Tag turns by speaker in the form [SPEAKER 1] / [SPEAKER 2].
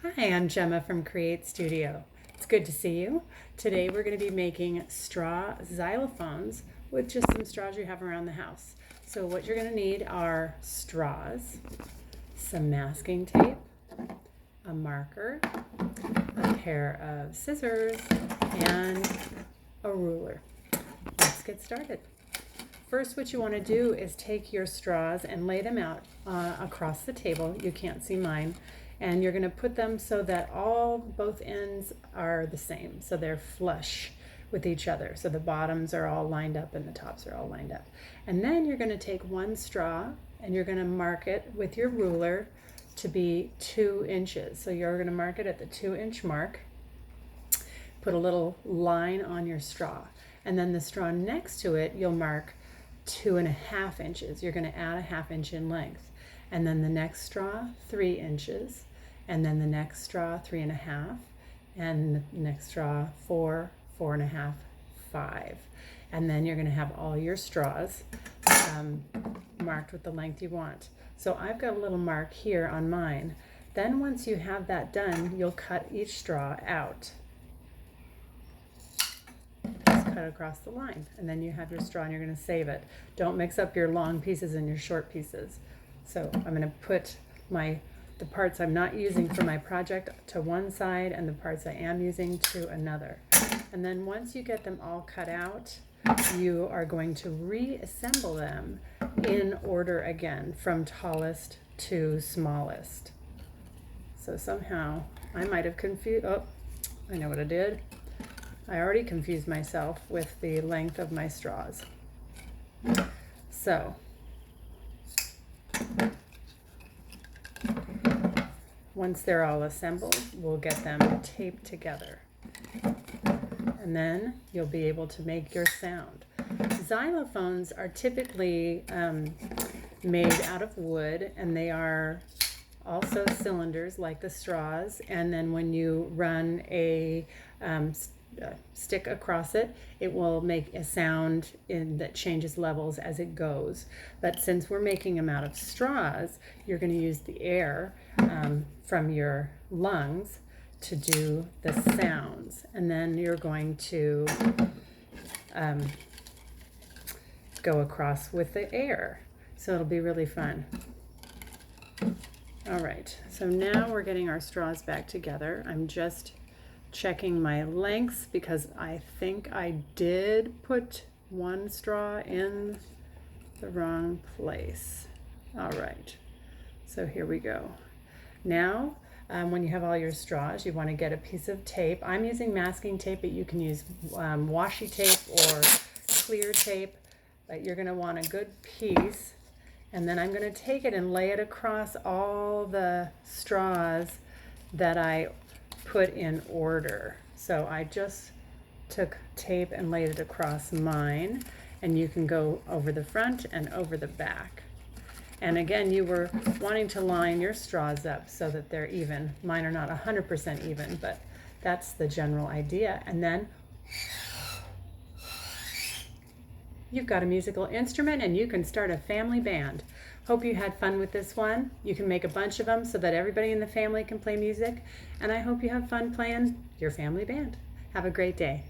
[SPEAKER 1] Hi, I'm Gemma from Create Studio. It's good to see you. Today we're going to be making straw xylophones with just some straws you have around the house. So what you're going to need are straws, some masking tape, a marker, a pair of scissors, and a ruler. Let's get started. First, what you want to do is take your straws and lay them out across the table. You can't see mine. And you're going to put them so that both ends are the same. So they're flush with each other. So the bottoms are all lined up and the tops are all lined up. And then you're going to take one straw and you're going to mark it with your ruler to be 2 inches. So you're going to mark it at the 2-inch mark. Put a little line on your straw. And then the straw next to it, you'll mark 2.5 inches. You're going to add a 1/2 inch in length. And then the next straw, 3 inches. And then the next straw, 3.5. And the next straw, 4, 4.5, 5. And then you're going to have all your straws marked with the length you want. So I've got a little mark here on mine. Then once you have that done, you'll cut each straw out. Cut across the line, and then you have your straw and you're going to save it. Don't mix up your long pieces and your short pieces. So I'm going to put the parts I'm not using for my project to one side and the parts I am using to another. And then once you get them all cut out, you are going to reassemble them in order again from tallest to smallest. So somehow I might have confused, I know what I did. I already confused myself with the length of my straws. So, once they're all assembled, we'll get them taped together. And then you'll be able to make your sound. Xylophones are typically made out of wood, and they are also cylinders like the straws. And then when you run a stick across it, it will make a sound that changes levels as it goes. But since we're making them out of straws, you're going to use the air from your lungs to do the sounds, and then you're going to go across with the air. So it'll be really fun. All right, so now we're getting our straws back together. I'm just checking my lengths because I think I did put one straw in the wrong place. All right, so here we go. Now, when you have all your straws, you want to get a piece of tape. I'm using masking tape, but you can use washi tape or clear tape, but you're going to want a good piece. And then I'm going to take it and lay it across all the straws that I put in order. So I just took tape and laid it across mine, and you can go over the front and over the back. And again, you were wanting to line your straws up so that they're even. Mine are not 100% even, but that's the general idea. And then you've got a musical instrument and you can start a family band. Hope you had fun with this one. You can make a bunch of them so that everybody in the family can play music. And I hope you have fun playing your family band. Have a great day.